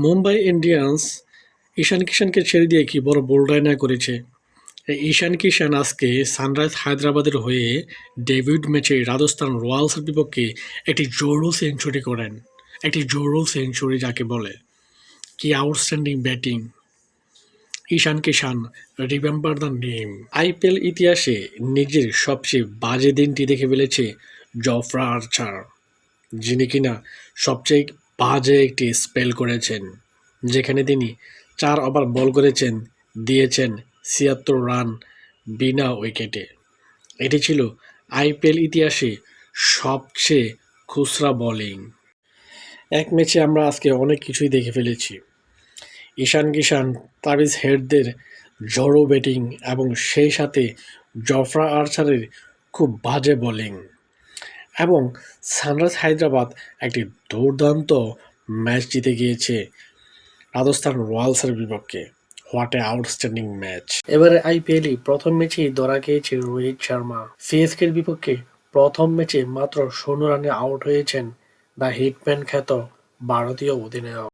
Mumbai Indians ঈশান কিষানকে ছেড়ে দিয়ে কি বড় বোল্ড-রায়না করেছে। এই ঈশান কিষান আজকে সানরাইজ হায়দ্রাবাদের হয়ে ডেবিউট ম্যাচে রাজস্থান রয়্যালসের বিপক্ষে একটি জোড়ো সেঞ্চুরি করেন। একটি জোড়ো সেঞ্চুরি যাকে বলে। কি outstanding batting! Ishan Kishan, remember the name. IPL ইতিহাসে নিজের সবচেয়ে বাজে দিনটি দেখে ফেলেছে জফরা আর্চার, যিনি কিনা সবচেয়ে বাজে একটি স্পেল করেছেন, যেখানে তিনি ৪ ওভার বল করেছেন, দিয়েছেন ৭৬ রান বিনা উইকেটে। এটি ছিল আইপিএল ইতিহাসে সবচেয়ে খুচরা বোলিং। এক ম্যাচে আমরা আজকে অনেক কিছুই দেখে ফেলেছি। ঈশান কিষান, তাবিজ হেডদের ঝড়ো ব্যাটিং এবং সেই সাথে জফরা আর্চারের খুব বাজে বোলিং এবং সানরাইজ হায়দ্রাবাদ একটি দুর্দান্ত ম্যাচ জিতে গিয়েছে রাজস্থান রয়্যালসের বিপক্ষে। What a outstanding match! এবারে আইপিএলে প্রথম ম্যাচেই ধরা খেয়েছে রোহিত শর্মা। সিএসকের বিপক্ষে প্রথম ম্যাচে মাত্র ১৬ রানে আউট হয়েছেন দ্য হিটম্যান খ্যাত ভারতীয় অধিনায়ক।